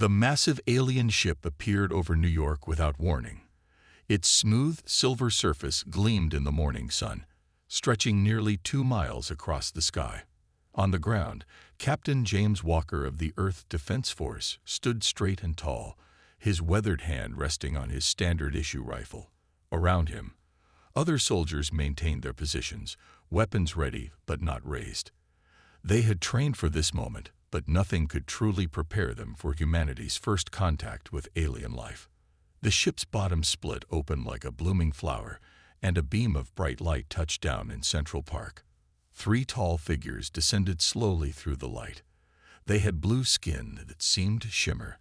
The massive alien ship appeared over New York without warning. Its smooth, silver surface gleamed in the morning sun, stretching nearly 2 miles across the sky. On the ground, Captain James Walker of the Earth Defense Force stood straight and tall, his weathered hand resting on his standard-issue rifle. Around him, other soldiers maintained their positions, weapons ready but not raised. They had trained for this moment, but nothing could truly prepare them for humanity's first contact with alien life. The ship's bottom split open like a blooming flower, and a beam of bright light touched down in Central Park. 3 tall figures descended slowly through the light. They had blue skin that seemed to shimmer,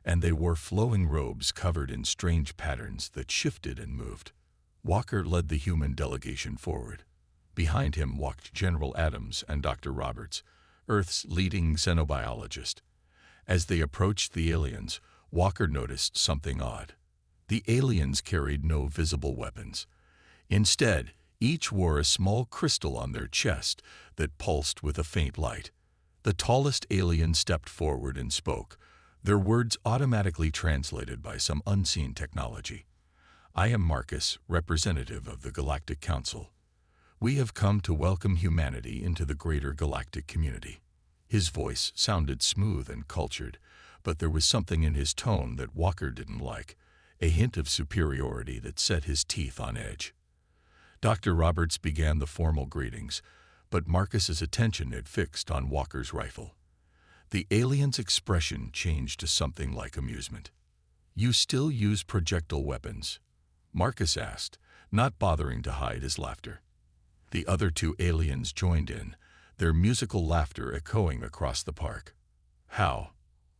and they wore flowing robes covered in strange patterns that shifted and moved. Walker led the human delegation forward. Behind him walked General Adams and Dr. Roberts, Earth's leading xenobiologist. As they approached the aliens, Walker noticed something odd. The aliens carried no visible weapons. Instead, each wore a small crystal on their chest that pulsed with a faint light. The tallest alien stepped forward and spoke, their words automatically translated by some unseen technology. "I am Marcus, representative of the Galactic Council. We have come to welcome humanity into the greater galactic community." His voice sounded smooth and cultured, but there was something in his tone that Walker didn't like, a hint of superiority that set his teeth on edge. Dr. Roberts began the formal greetings, but Marcus's attention had fixed on Walker's rifle. The alien's expression changed to something like amusement. "You still use projectile weapons?" Marcus asked, not bothering to hide his laughter. The other 2 aliens joined in, their musical laughter echoing across the park. "How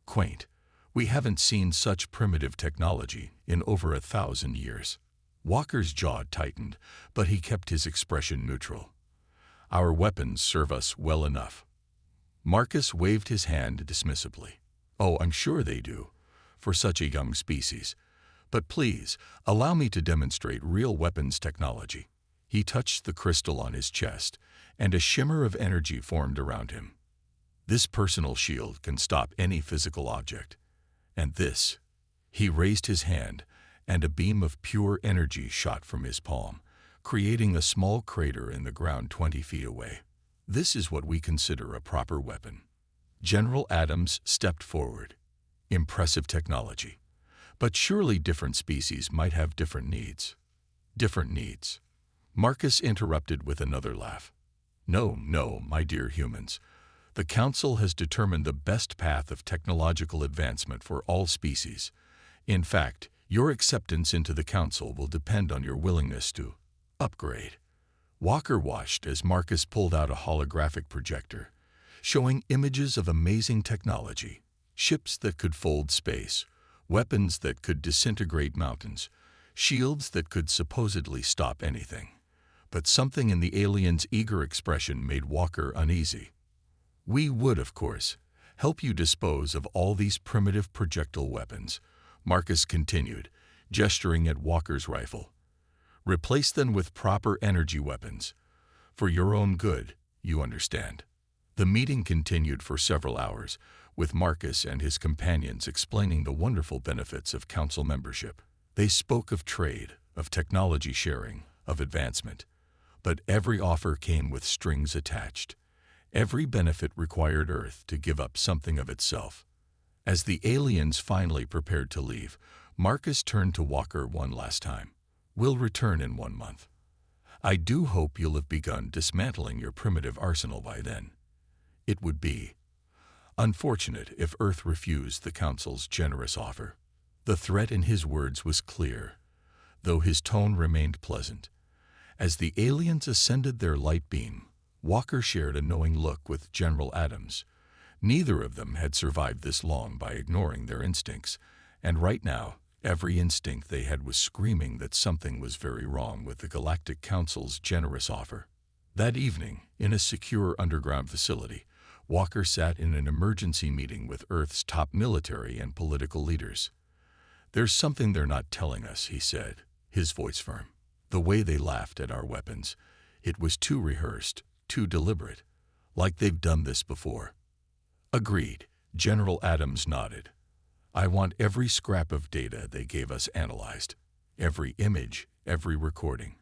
quaint. We haven't seen such primitive technology in over 1,000 years." Walker's jaw tightened, but he kept his expression neutral. "Our weapons serve us well enough." Marcus waved his hand dismissively. "Oh, I'm sure they do, for such a young species. But please, allow me to demonstrate real weapons technology." He touched the crystal on his chest, and a shimmer of energy formed around him. "This personal shield can stop any physical object. And this." He raised his hand, and a beam of pure energy shot from his palm, creating a small crater in the ground 20 feet away. "This is what we consider a proper weapon." General Adams stepped forward. "Impressive technology. But surely different species might have different needs." "Different needs?" Marcus interrupted with another laugh. "No, no, my dear humans. The Council has determined the best path of technological advancement for all species. In fact, your acceptance into the Council will depend on your willingness to upgrade." Walker watched as Marcus pulled out a holographic projector, showing images of amazing technology, ships that could fold space, weapons that could disintegrate mountains, shields that could supposedly stop anything. But something in the alien's eager expression made Walker uneasy. "We would, of course, help you dispose of all these primitive projectile weapons," Marcus continued, gesturing at Walker's rifle. "Replace them with proper energy weapons. For your own good, you understand." The meeting continued for several hours, with Marcus and his companions explaining the wonderful benefits of Council membership. They spoke of trade, of technology sharing, of advancement. But every offer came with strings attached. Every benefit required Earth to give up something of itself. As the aliens finally prepared to leave, Marcus turned to Walker one last time. "We'll return in 1 month. I do hope you'll have begun dismantling your primitive arsenal by then. It would be unfortunate if Earth refused the Council's generous offer." The threat in his words was clear, though his tone remained pleasant. As the aliens ascended their light beam, Walker shared a knowing look with General Adams. Neither of them had survived this long by ignoring their instincts, and right now, every instinct they had was screaming that something was very wrong with the Galactic Council's generous offer. That evening, in a secure underground facility, Walker sat in an emergency meeting with Earth's top military and political leaders. "There's something they're not telling us," he said, his voice firm. "The way they laughed at our weapons, it was too rehearsed, too deliberate, like they've done this before." "Agreed," General Adams nodded. I want every scrap of data they gave us analyzed. Every image, every recording.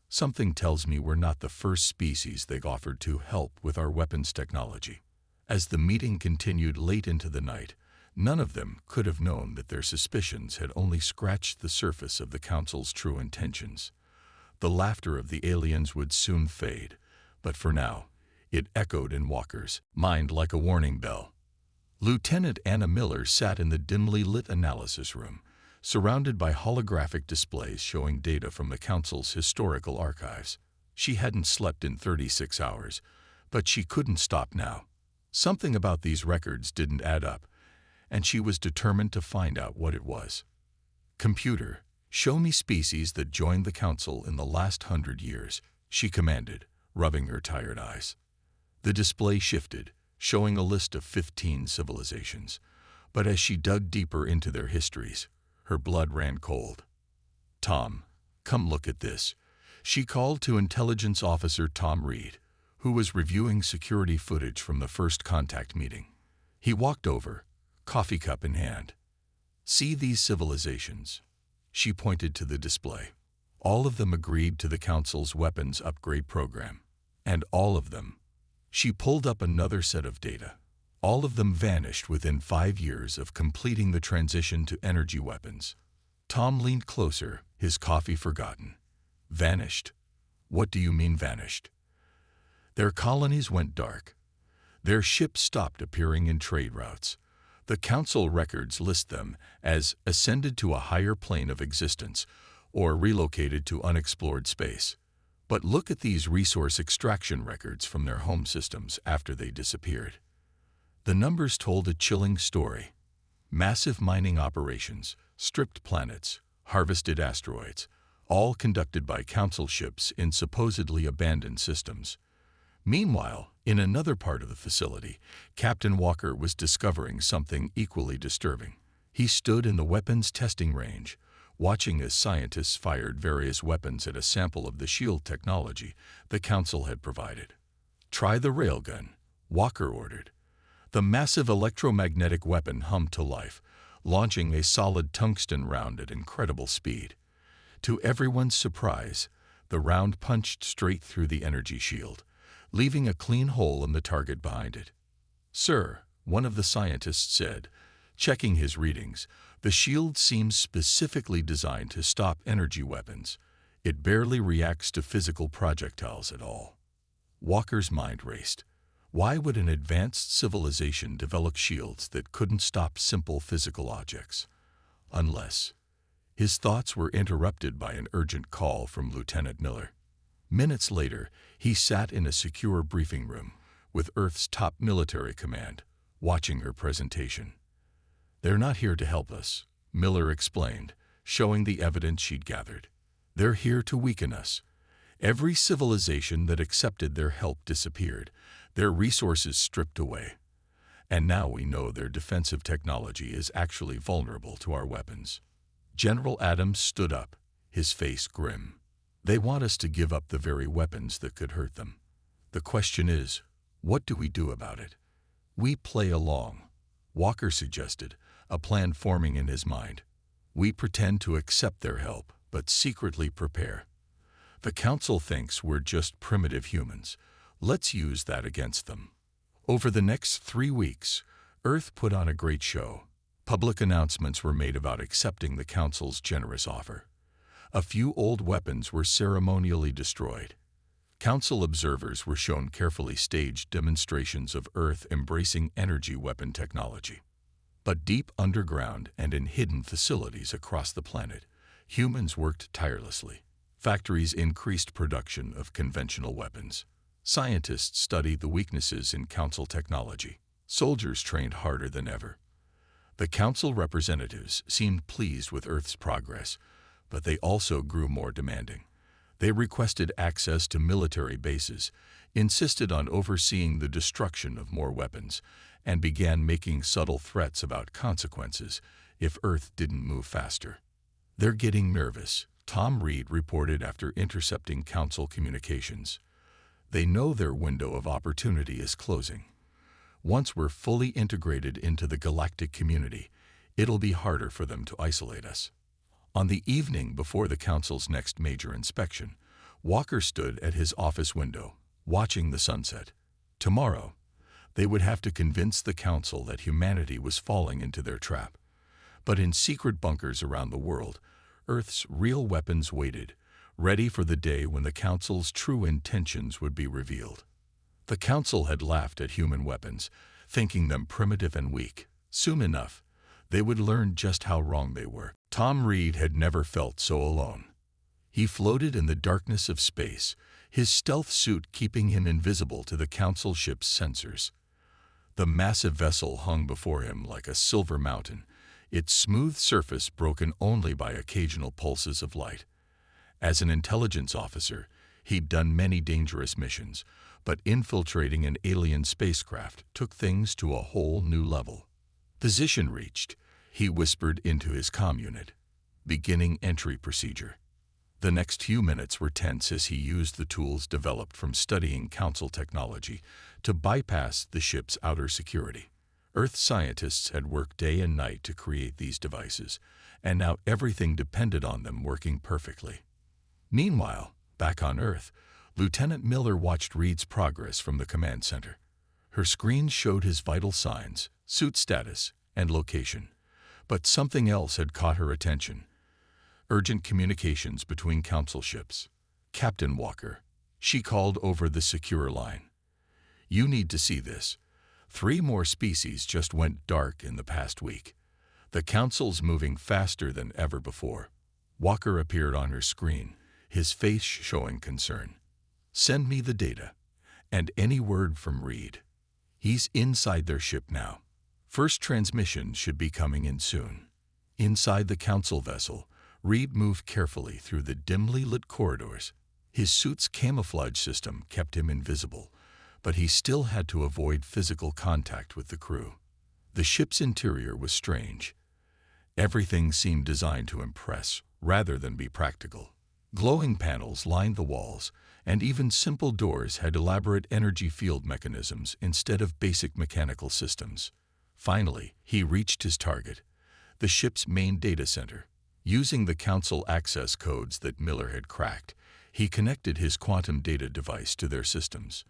Something tells me we're not the first species they've offered to help with our weapons technology. As the meeting continued late into the night, none of them could have known that their suspicions had only scratched the surface of the Council's true intentions. The laughter of the aliens would soon fade, but for now, it echoed in Walker's mind like a warning bell. Lieutenant Anna Miller sat in the dimly lit analysis room, surrounded by holographic displays showing data from the Council's historical archives. She hadn't slept in 36 hours, but she couldn't stop now. Something about these records didn't add up, and she was determined to find out what it was. "Computer, show me species that joined the Council in the last 100 years, she commanded, rubbing her tired eyes. The display shifted, showing a list of 15 civilizations, but as she dug deeper into their histories, her blood ran cold. "Tom, come look at this," she called to Intelligence Officer Tom Reed, who was reviewing security footage from the first contact meeting. He walked over, coffee cup in hand. "See these civilizations?" She pointed to the display. All of them agreed to the Council's weapons upgrade program. And all of them. She pulled up another set of data. All of them vanished within 5 years of completing the transition to energy weapons. Tom leaned closer, his coffee forgotten. "Vanished? What do you mean vanished?" "Their colonies went dark. Their ships stopped appearing in trade routes. The Council records list them as ascended to a higher plane of existence or relocated to unexplored space. But look at these resource extraction records from their home systems after they disappeared." The numbers told a chilling story. Massive mining operations, stripped planets, harvested asteroids, all conducted by Council ships in supposedly abandoned systems. Meanwhile, in another part of the facility, Captain Walker was discovering something equally disturbing. He stood in the weapons testing range, watching as scientists fired various weapons at a sample of the shield technology the Council had provided. "Try the railgun," Walker ordered. The massive electromagnetic weapon hummed to life, launching a solid tungsten round at incredible speed. To everyone's surprise, the round punched straight through the energy shield, leaving a clean hole in the target behind it. "Sir," one of the scientists said, checking his readings, "the shield seems specifically designed to stop energy weapons. It barely reacts to physical projectiles at all." Walker's mind raced. Why would an advanced civilization develop shields that couldn't stop simple physical objects? Unless... His thoughts were interrupted by an urgent call from Lieutenant Miller. Minutes later, he sat in a secure briefing room with Earth's top military command, watching her presentation. "They're not here to help us," Miller explained, showing the evidence she'd gathered. "They're here to weaken us. Every civilization that accepted their help disappeared, their resources stripped away. And now we know their defensive technology is actually vulnerable to our weapons." General Adams stood up, his face grim. "They want us to give up the very weapons that could hurt them. The question is, what do we do about it?" "We play along," Walker suggested, a plan forming in his mind. "We pretend to accept their help, but secretly prepare. The Council thinks we're just primitive humans. Let's use that against them." Over the next 3 weeks, Earth put on a great show. Public announcements were made about accepting the Council's generous offer. A few old weapons were ceremonially destroyed. Council observers were shown carefully staged demonstrations of Earth embracing energy weapon technology. But deep underground and in hidden facilities across the planet, humans worked tirelessly. Factories increased production of conventional weapons. Scientists studied the weaknesses in Council technology. Soldiers trained harder than ever. The Council representatives seemed pleased with Earth's progress, but they also grew more demanding. They requested access to military bases, insisted on overseeing the destruction of more weapons, and began making subtle threats about consequences if Earth didn't move faster. "They're getting nervous," Tom Reed reported after intercepting Council communications. "They know their window of opportunity is closing. Once we're fully integrated into the galactic community, It'll be harder for them to isolate us. On the evening before the Council's next major inspection, Walker stood at his office window, watching the sunset. Tomorrow, they would have to convince the Council that humanity was falling into their trap. But in secret bunkers around the world, Earth's real weapons waited, ready for the day when the Council's true intentions would be revealed. The Council had laughed at human weapons, thinking them primitive and weak. Soon enough, they would learn just how wrong they were. Tom Reed had never felt so alone. He floated in the darkness of space, his stealth suit keeping him invisible to the Council ship's sensors. The massive vessel hung before him like a silver mountain, its smooth surface broken only by occasional pulses of light. As an intelligence officer, he'd done many dangerous missions, but infiltrating an alien spacecraft took things to a whole new level. Position reached, he whispered into his comm unit. Beginning entry procedure. The next few minutes were tense as he used the tools developed from studying Council technology to bypass the ship's outer security. Earth scientists had worked day and night to create these devices, and now everything depended on them working perfectly. Meanwhile, back on Earth, Lieutenant Miller watched Reed's progress from the command center. Her screen showed his vital signs, suit status, and location. But something else had caught her attention. Urgent communications between Council ships. Captain Walker, she called over the secure line. You need to see this. 3 more species just went dark in the past week. The Council's moving faster than ever before. Walker appeared on her screen, his face showing concern. Send me the data, and any word from Reed. He's inside their ship now. First transmission should be coming in soon. Inside the Council vessel, Reed moved carefully through the dimly lit corridors. His suit's camouflage system kept him invisible, but he still had to avoid physical contact with the crew. The ship's interior was strange. Everything seemed designed to impress rather than be practical. Glowing panels lined the walls, and even simple doors had elaborate energy field mechanisms instead of basic mechanical systems. Finally, he reached his target, the ship's main data center. Using the Council access codes that Miller had cracked, he connected his quantum data device to their systems.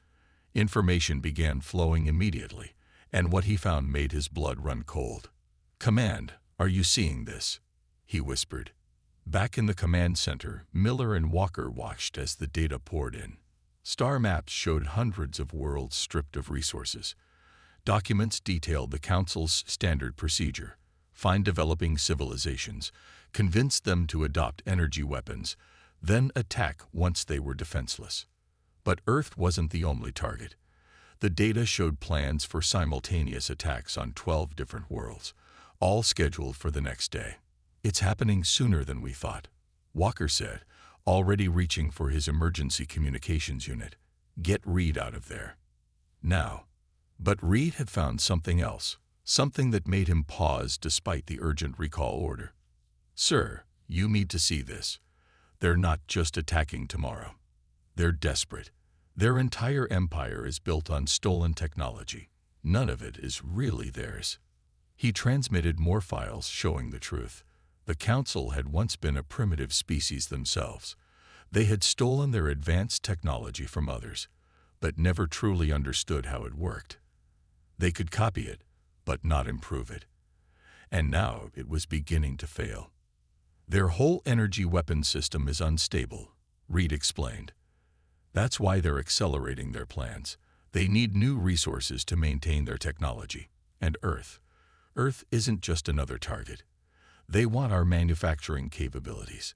Information began flowing immediately, and what he found made his blood run cold. "Command, are you seeing this?" he whispered. Back in the command center, Miller and Walker watched as the data poured in. Star maps showed hundreds of worlds stripped of resources. Documents detailed the Council's standard procedure: find developing civilizations, convince them to adopt energy weapons, then attack once they were defenseless. But Earth wasn't the only target. The data showed plans for simultaneous attacks on 12 different worlds, all scheduled for the next day. "It's happening sooner than we thought," Walker said, already reaching for his emergency communications unit. "Get Reed out of there. Now." But Reed had found something else, something that made him pause despite the urgent recall order. "Sir, you need to see this. They're not just attacking tomorrow. They're desperate. Their entire empire is built on stolen technology. None of it is really theirs." He transmitted more files showing the truth. The Council had once been a primitive species themselves. They had stolen their advanced technology from others, but never truly understood how it worked. They could copy it, but not improve it. And now it was beginning to fail. "Their whole energy weapon system is unstable," Reed explained. "That's why they're accelerating their plans. They need new resources to maintain their technology. And Earth isn't just another target. They want our manufacturing capabilities.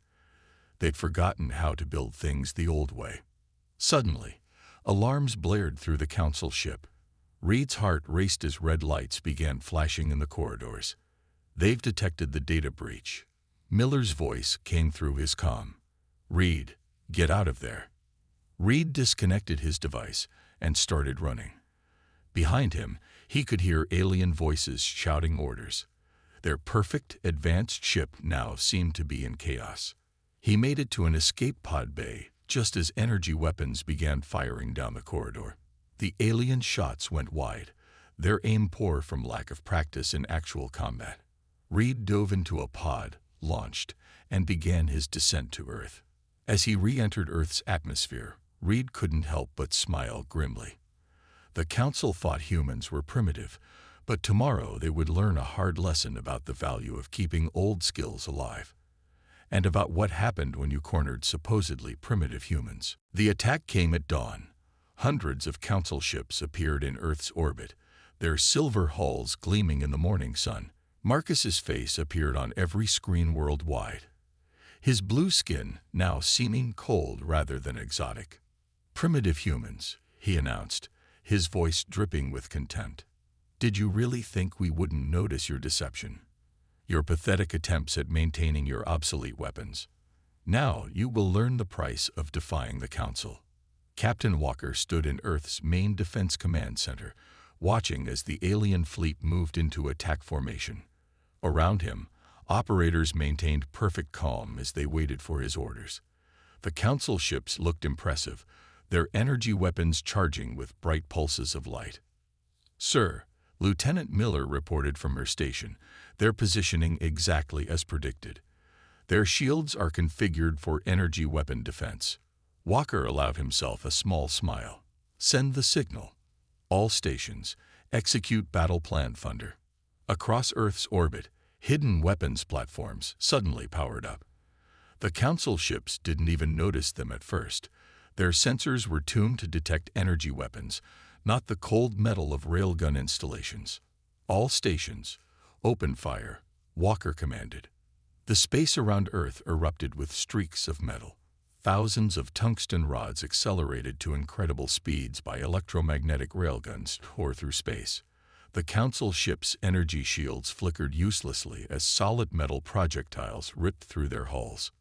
They'd forgotten how to build things the old way." Suddenly, alarms blared through the Council ship. Reed's heart raced as red lights began flashing in the corridors. "They've detected the data breach." Miller's voice came through his comm. "Reed, get out of there." Reed disconnected his device and started running. Behind him, he could hear alien voices shouting orders. Their perfect, advanced ship now seemed to be in chaos. He made it to an escape pod bay just as energy weapons began firing down the corridor. The alien shots went wide, their aim poor from lack of practice in actual combat. Reed dove into a pod, launched, and began his descent to Earth. As he re-entered Earth's atmosphere, Reed couldn't help but smile grimly. The Council thought humans were primitive, but tomorrow they would learn a hard lesson about the value of keeping old skills alive, and about what happened when you cornered supposedly primitive humans. The attack came at dawn. Hundreds of Council ships appeared in Earth's orbit, their silver hulls gleaming in the morning sun. Marcus's face appeared on every screen worldwide, his blue skin now seeming cold rather than exotic. "Primitive humans," he announced, his voice dripping with contempt. "Did you really think we wouldn't notice your deception? Your pathetic attempts at maintaining your obsolete weapons. Now you will learn the price of defying the Council." Captain Walker stood in Earth's main defense command center, watching as the alien fleet moved into attack formation. Around him, operators maintained perfect calm as they waited for his orders. The Council ships looked impressive, their energy weapons charging with bright pulses of light. "Sir," Lieutenant Miller reported from her station, "their positioning exactly as predicted. Their shields are configured for energy weapon defense." Walker allowed himself a small smile. "Send the signal. All stations, execute Battle Plan Thunder." Across Earth's orbit, hidden weapons platforms suddenly powered up. The Council ships didn't even notice them at first. Their sensors were tuned to detect energy weapons, not the cold metal of railgun installations. "All stations, open fire," Walker commanded. The space around Earth erupted with streaks of metal. Thousands of tungsten rods accelerated to incredible speeds by electromagnetic railguns tore through space. The Council ships' energy shields flickered uselessly as solid metal projectiles ripped through their hulls.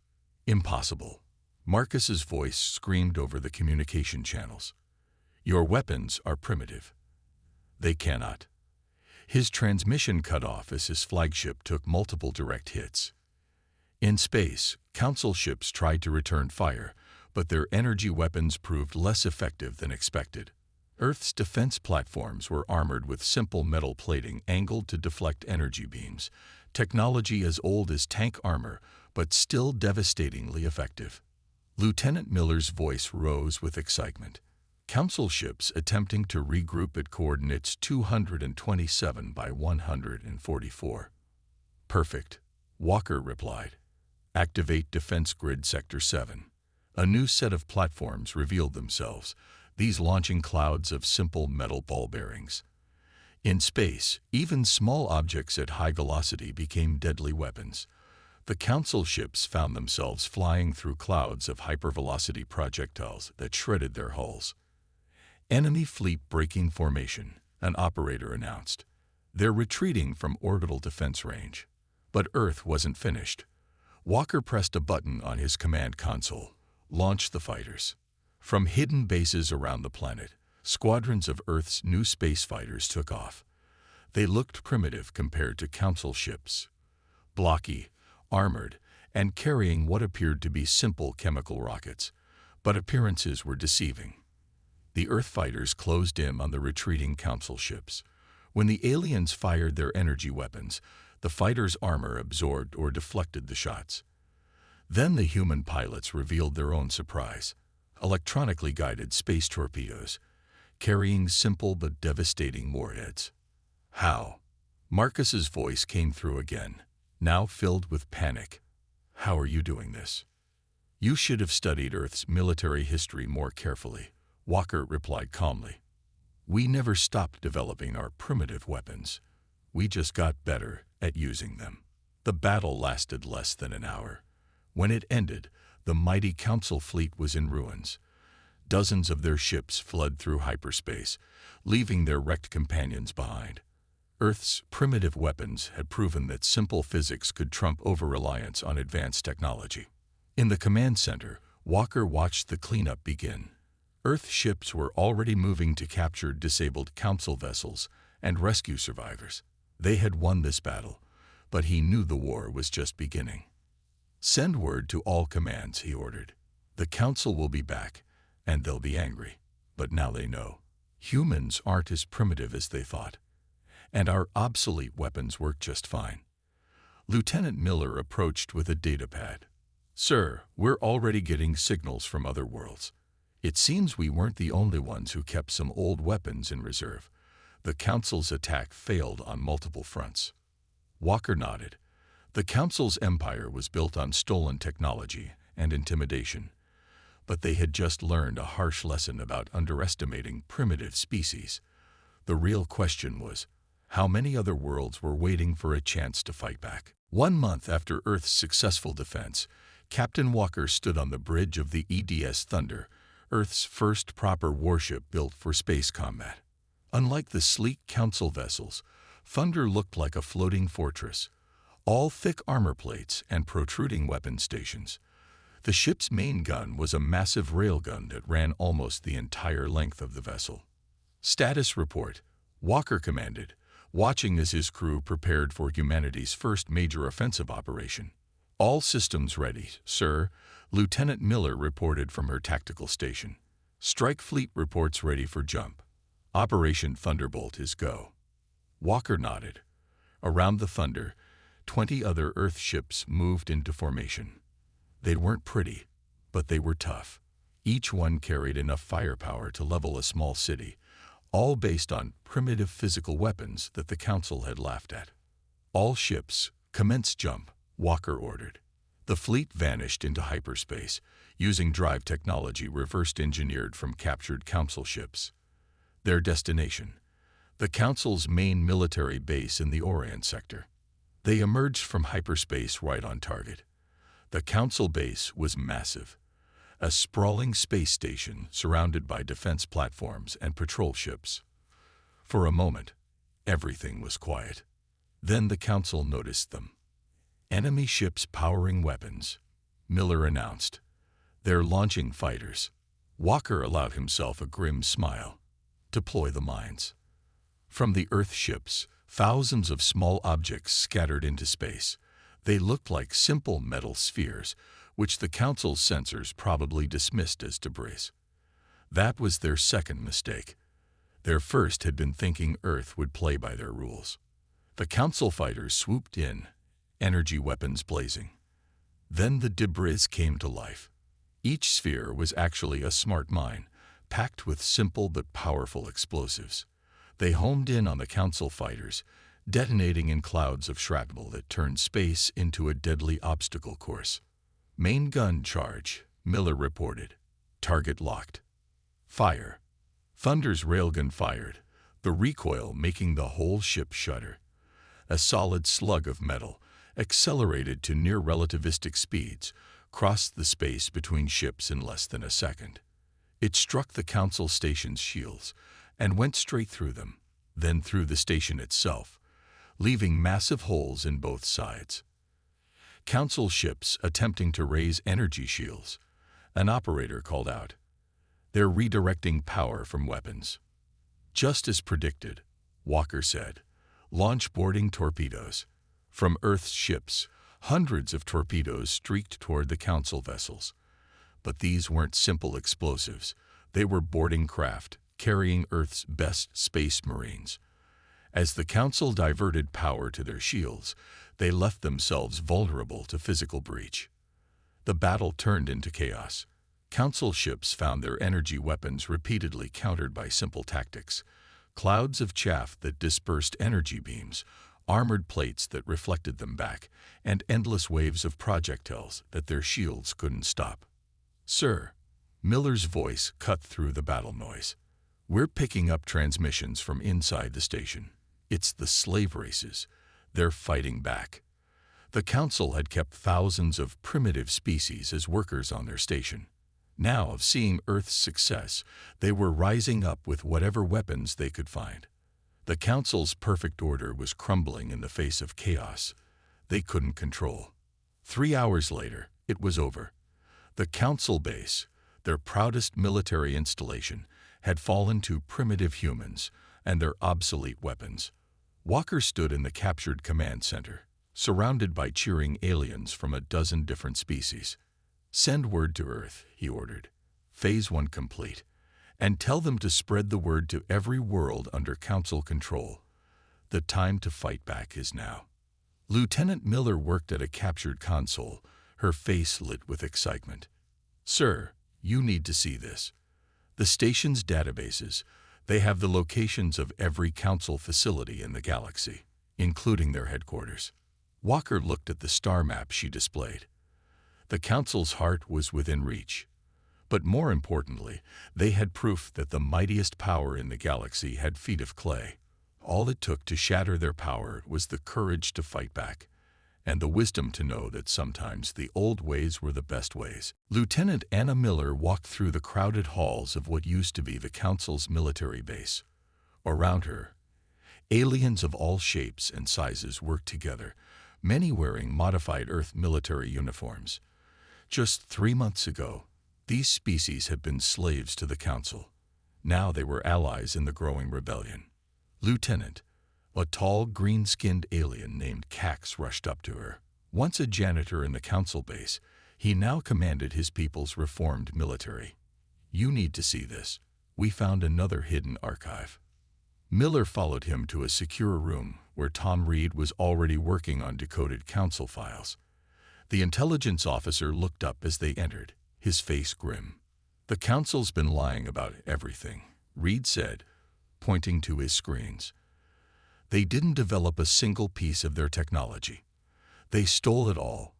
"Impossible," Marcus's voice screamed over the communication channels. "Your weapons are primitive. They cannot." His transmission cut off as his flagship took multiple direct hits. In space, Council ships tried to return fire, but their energy weapons proved less effective than expected. Earth's defense platforms were armored with simple metal plating angled to deflect energy beams, technology as old as tank armor, but still devastatingly effective. Lieutenant Miller's voice rose with excitement. "Council ships attempting to regroup at coordinates 227 by 144. "Perfect," Walker replied. "Activate Defense Grid Sector 7. A new set of platforms revealed themselves, these launching clouds of simple metal ball bearings. In space, even small objects at high velocity became deadly weapons. The Council ships found themselves flying through clouds of hypervelocity projectiles that shredded their hulls. "Enemy fleet breaking formation," an operator announced. "They're retreating from orbital defense range." But Earth wasn't finished. Walker pressed a button on his command console. "Launch the fighters." From hidden bases around the planet, squadrons of Earth's new space fighters took off. They looked primitive compared to Council ships. Blocky, armored, and carrying what appeared to be simple chemical rockets. But appearances were deceiving. The Earth fighters closed in on the retreating Council ships. When the aliens fired their energy weapons, the fighters' armor absorbed or deflected the shots. Then the human pilots revealed their own surprise. Electronically guided space torpedoes, carrying simple but devastating warheads. "How?" Marcus's voice came through again, now filled with panic. "How are you doing this?" "You should have studied Earth's military history more carefully," Walker replied calmly. "We never stopped developing our primitive weapons. We just got better at using them." The battle lasted less than an hour. When it ended, the mighty Council fleet was in ruins. Dozens of their ships fled through hyperspace, leaving their wrecked companions behind. Earth's primitive weapons had proven that simple physics could trump over-reliance on advanced technology. In the command center, Walker watched the cleanup begin. Earth ships were already moving to capture disabled Council vessels and rescue survivors. They had won this battle, but he knew the war was just beginning. "Send word to all commands," he ordered. "The Council will be back, and they'll be angry. But now they know. Humans aren't as primitive as they thought, and our obsolete weapons work just fine. Lieutenant Miller approached with a datapad. "Sir, we're already getting signals from other worlds. It seems we weren't the only ones who kept some old weapons in reserve. The Council's attack failed on multiple fronts." Walker nodded. The Council's empire was built on stolen technology and intimidation, but they had just learned a harsh lesson about underestimating primitive species. The real question was, how many other worlds were waiting for a chance to fight back? 1 month after Earth's successful defense, Captain Walker stood on the bridge of the EDS Thunder, Earth's first proper warship built for space combat. Unlike the sleek Council vessels, Thunder looked like a floating fortress, all thick armor plates and protruding weapon stations. The ship's main gun was a massive railgun that ran almost the entire length of the vessel. "Status report," Walker commanded, watching as his crew prepared for humanity's first major offensive operation. "All systems ready, sir," Lieutenant Miller reported from her tactical station. "Strike Fleet reports ready for jump. Operation Thunderbolt is go." Walker nodded. Around the Thunder, 20 other Earth ships moved into formation. They weren't pretty, but they were tough. Each one carried enough firepower to level a small city, all based on primitive physical weapons that the Council had laughed at. "All ships, commence jump," Walker ordered. The fleet vanished into hyperspace, using drive technology reversed engineered from captured Council ships. Their destination: the Council's main military base in the Orient sector. They emerged from hyperspace right on target. The Council base was massive, a sprawling space station surrounded by defense platforms and patrol ships. For a moment, everything was quiet. Then the Council noticed them. "Enemy ships powering weapons," Miller announced. "They're launching fighters." Walker allowed himself a grim smile. "Deploy the mines." From the Earth ships, thousands of small objects scattered into space. They looked like simple metal spheres, which the Council's sensors probably dismissed as debris. That was their second mistake. Their first had been thinking Earth would play by their rules. The Council fighters swooped in, energy weapons blazing. Then the debris came to life. Each sphere was actually a smart mine, packed with simple but powerful explosives. They homed in on the Council fighters, detonating in clouds of shrapnel that turned space into a deadly obstacle course. "Main gun charge," Miller reported. "Target locked. Fire." Thunder's railgun fired, the recoil making the whole ship shudder. A solid slug of metal, accelerated to near relativistic speeds, crossed the space between ships in less than a second. It struck the Council station's shields and went straight through them, then through the station itself, leaving massive holes in both sides. Council ships attempting to raise energy shields. An operator called out. "They're redirecting power from weapons." "Just as predicted," Walker said. "Launch boarding torpedoes." From Earth's ships, hundreds of torpedoes streaked toward the Council vessels. But these weren't simple explosives. They were boarding craft, carrying Earth's best space marines. As the Council diverted power to their shields, they left themselves vulnerable to physical breach. The battle turned into chaos. Council ships found their energy weapons repeatedly countered by simple tactics: clouds of chaff that dispersed energy beams, armored plates that reflected them back, and endless waves of projectiles that their shields couldn't stop. "Sir," Miller's voice cut through the battle noise. "We're picking up transmissions from inside the station. It's the slave races. They're fighting back." The Council had kept thousands of primitive species as workers on their station. Now, of seeing Earth's success, they were rising up with whatever weapons they could find. The Council's perfect order was crumbling in the face of chaos they couldn't control. 3 hours later, it was over. The Council base, their proudest military installation, had fallen to primitive humans and their obsolete weapons. Walker stood in the captured command center, surrounded by cheering aliens from a dozen different species. "Send word to Earth," he ordered. "Phase 1 complete. And tell them to spread the word to every world under Council control. The time to fight back is now." Lieutenant Miller worked at a captured console, her face lit with excitement. "Sir, you need to see this. The station's databases, they have the locations of every council facility in the galaxy, including their headquarters." Walker looked at the star map she displayed. The council's heart was within reach. But more importantly, they had proof that the mightiest power in the galaxy had feet of clay. All it took to shatter their power was the courage to fight back, and the wisdom to know that sometimes the old ways were the best ways. Lieutenant Anna Miller walked through the crowded halls of what used to be the Council's military base. Around her, aliens of all shapes and sizes worked together, many wearing modified Earth military uniforms. Just 3 months ago, these species had been slaves to the Council. Now they were allies in the growing rebellion. "Lieutenant," a tall, green-skinned alien named Cax rushed up to her. Once a janitor in the Council base, he now commanded his people's reformed military. "You need to see this. We found another hidden archive." Miller followed him to a secure room where Tom Reed was already working on decoded Council files. The intelligence officer looked up as they entered, his face grim. "The Council's been lying about everything," Reed said, pointing to his screens. "They didn't develop a single piece of their technology. They stole it all,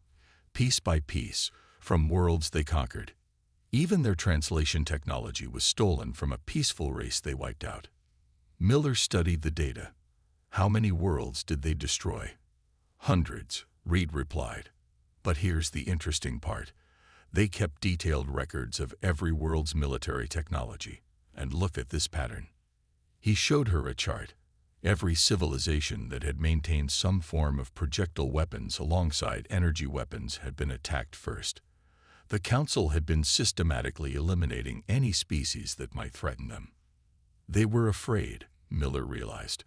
piece by piece, from worlds they conquered. Even their translation technology was stolen from a peaceful race they wiped out." Miller studied the data. "How many worlds did they destroy?" "Hundreds," Reed replied. "But here's the interesting part. They kept detailed records of every world's military technology. And look at this pattern." He showed her a chart. Every civilization that had maintained some form of projectile weapons alongside energy weapons had been attacked first. The Council had been systematically eliminating any species that might threaten them. They were afraid, Miller realized.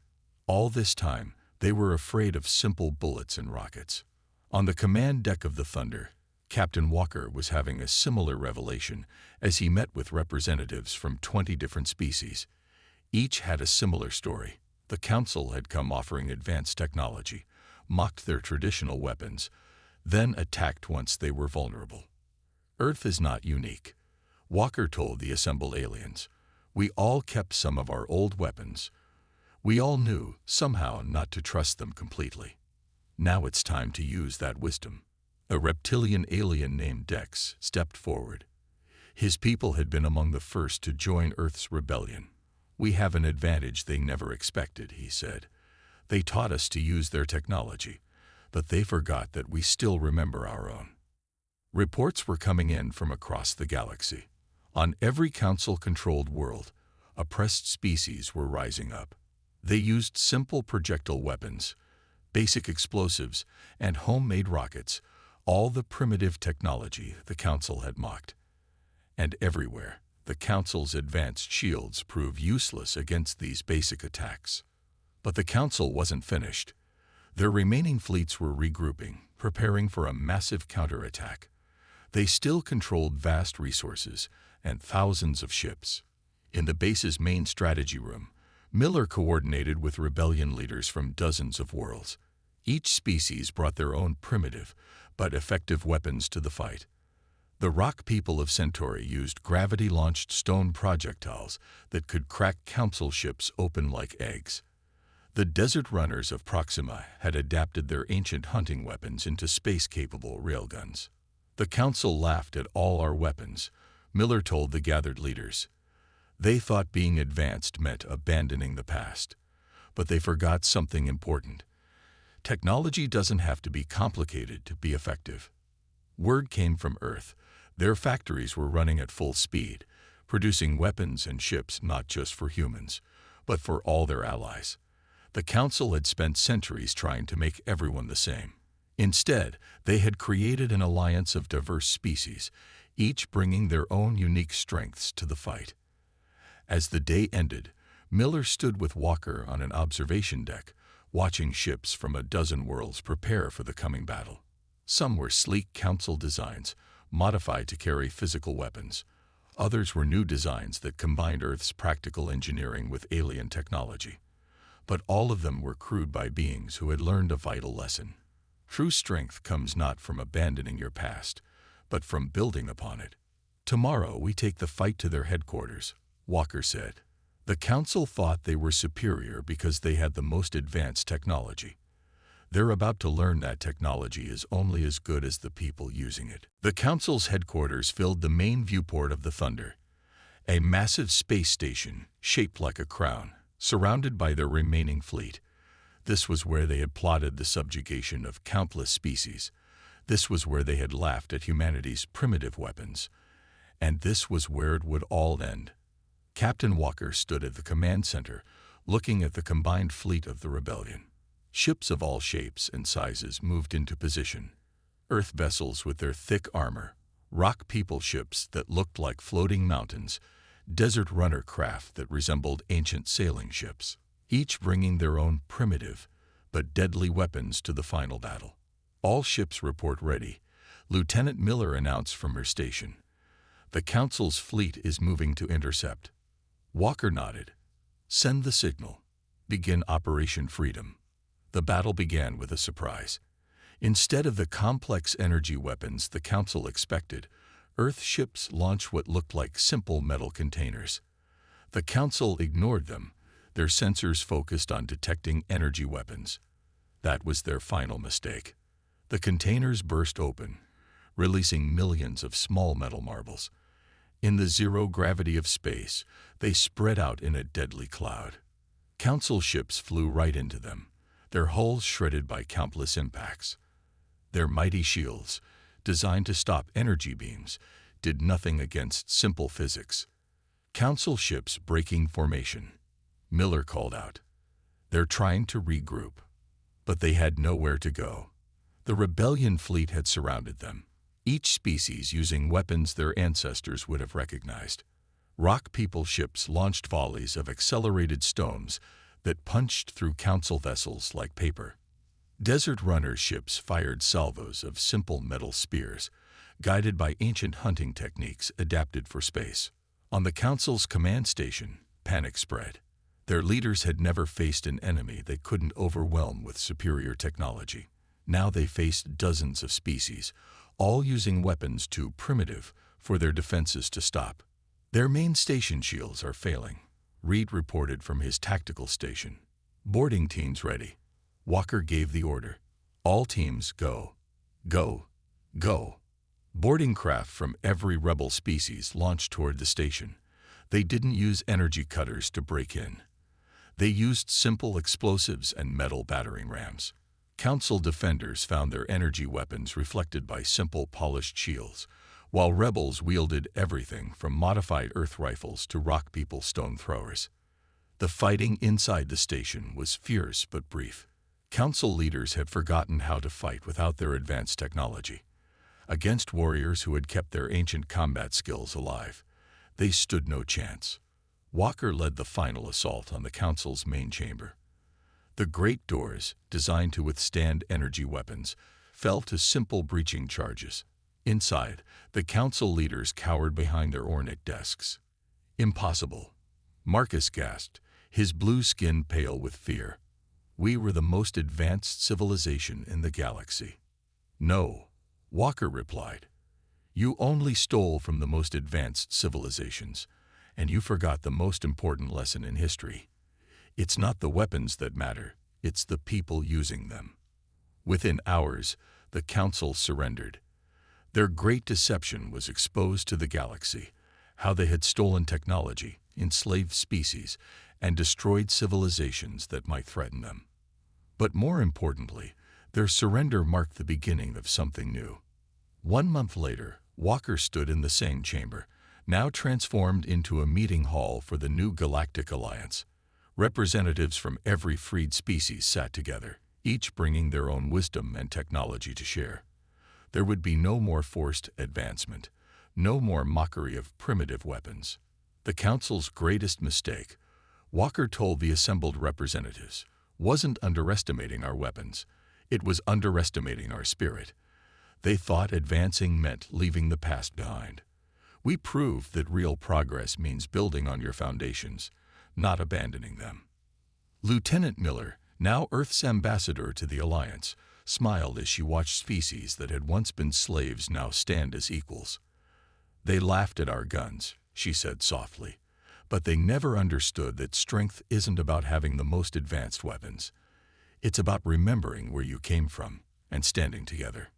All this time, they were afraid of simple bullets and rockets. On the command deck of the Thunder, Captain Walker was having a similar revelation as he met with representatives from 20 different species. Each had a similar story. The Council had come offering advanced technology, mocked their traditional weapons, then attacked once they were vulnerable. "Earth is not unique," Walker told the assembled aliens. "We all kept some of our old weapons. We all knew, somehow, not to trust them completely. Now it's time to use that wisdom." A reptilian alien named Dex stepped forward. His people had been among the first to join Earth's rebellion. "We have an advantage they never expected," he said. "They taught us to use their technology, but they forgot that we still remember our own." Reports were coming in from across the galaxy. On every Council-controlled world, oppressed species were rising up. They used simple projectile weapons, basic explosives, and homemade rockets, all the primitive technology the Council had mocked. And everywhere, the Council's advanced shields proved useless against these basic attacks. But the Council wasn't finished. Their remaining fleets were regrouping, preparing for a massive counterattack. They still controlled vast resources and thousands of ships. In the base's main strategy room, Miller coordinated with rebellion leaders from dozens of worlds. Each species brought their own primitive but effective weapons to the fight. The rock people of Centauri used gravity-launched stone projectiles that could crack Council ships open like eggs. The desert runners of Proxima had adapted their ancient hunting weapons into space-capable railguns. "The Council laughed at all our weapons," Miller told the gathered leaders. "They thought being advanced meant abandoning the past. But they forgot something important. Technology doesn't have to be complicated to be effective." Word came from Earth. Their factories were running at full speed, producing weapons and ships not just for humans, but for all their allies. The Council had spent centuries trying to make everyone the same. Instead, they had created an alliance of diverse species, each bringing their own unique strengths to the fight. As the day ended, Miller stood with Walker on an observation deck, watching ships from a dozen worlds prepare for the coming battle. Some were sleek Council designs, modified to carry physical weapons. Others were new designs that combined Earth's practical engineering with alien technology. But all of them were crewed by beings who had learned a vital lesson. True strength comes not from abandoning your past, but from building upon it. Tomorrow we take the fight to their headquarters, Walker said. The council thought they were superior because they had the most advanced technology. They're about to learn that technology is only as good as the people using it. The council's headquarters filled the main viewport of the Thunder, a massive space station shaped like a crown, surrounded by their remaining fleet. This was where they had plotted the subjugation of countless species. This was where they had laughed at humanity's primitive weapons. And this was where it would all end. Captain Walker stood at the command center, looking at the combined fleet of the rebellion. Ships of all shapes and sizes moved into position. Earth vessels with their thick armor, rock people ships that looked like floating mountains, desert runner craft that resembled ancient sailing ships, each bringing their own primitive but deadly weapons to the final battle. All ships report ready, Lieutenant Miller announced from her station. The Council's fleet is moving to intercept. Walker nodded. Send the signal. Begin Operation Freedom. The battle began with a surprise. Instead of the complex energy weapons the Council expected, Earth ships launched what looked like simple metal containers. The Council ignored them, their sensors focused on detecting energy weapons. That was their final mistake. The containers burst open, releasing millions of small metal marbles. In the zero gravity of space, they spread out in a deadly cloud. Council ships flew right into them, their hulls shredded by countless impacts. Their mighty shields, designed to stop energy beams, did nothing against simple physics. Council ships breaking formation. Miller called out. They're trying to regroup. But they had nowhere to go. The rebellion fleet had surrounded them, each species using weapons their ancestors would have recognized. Rock people ships launched volleys of accelerated stones that punched through Council vessels like paper. Desert runner ships fired salvos of simple metal spears, guided by ancient hunting techniques adapted for space. On the Council's command station, panic spread. Their leaders had never faced an enemy they couldn't overwhelm with superior technology. Now they faced dozens of species, all using weapons too primitive for their defenses to stop. Their main station shields are failing, Reed reported from his tactical station. Boarding teams ready. Walker gave the order. All teams go. Go. Go. Boarding craft from every rebel species launched toward the station. They didn't use energy cutters to break in. They used simple explosives and metal battering rams. Council defenders found their energy weapons reflected by simple polished shields, while rebels wielded everything from modified earth rifles to rock people stone throwers. The fighting inside the station was fierce but brief. Council leaders had forgotten how to fight without their advanced technology. Against warriors who had kept their ancient combat skills alive, they stood no chance. Walker led the final assault on the Council's main chamber. The great doors, designed to withstand energy weapons, fell to simple breaching charges. Inside, the Council leaders cowered behind their ornate desks. Impossible. Marcus gasped, his blue skin pale with fear. We were the most advanced civilization in the galaxy. No, Walker replied. You only stole from the most advanced civilizations, and you forgot the most important lesson in history. It's not the weapons that matter, it's the people using them. Within hours, the Council surrendered. Their great deception was exposed to the galaxy, how they had stolen technology, enslaved species, and destroyed civilizations that might threaten them. But more importantly, their surrender marked the beginning of something new. 1 month later, Walker stood in the same chamber, now transformed into a meeting hall for the new Galactic Alliance. Representatives from every freed species sat together, each bringing their own wisdom and technology to share. There would be no more forced advancement, no more mockery of primitive weapons. The Council's greatest mistake, Walker told the assembled representatives, wasn't underestimating our weapons. It was underestimating our spirit. They thought advancing meant leaving the past behind. We proved that real progress means building on your foundations, not abandoning them. Lieutenant Miller, now Earth's ambassador to the Alliance, smiled as she watched species that had once been slaves now stand as equals. "They laughed at our guns," she said softly, "but they never understood that strength isn't about having the most advanced weapons. It's about remembering where you came from and standing together."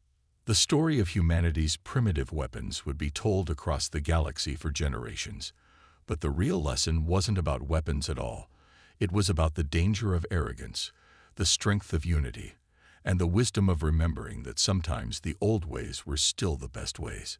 The story of humanity's primitive weapons would be told across the galaxy for generations. But the real lesson wasn't about weapons at all. It was about the danger of arrogance, the strength of unity, and the wisdom of remembering that sometimes the old ways were still the best ways.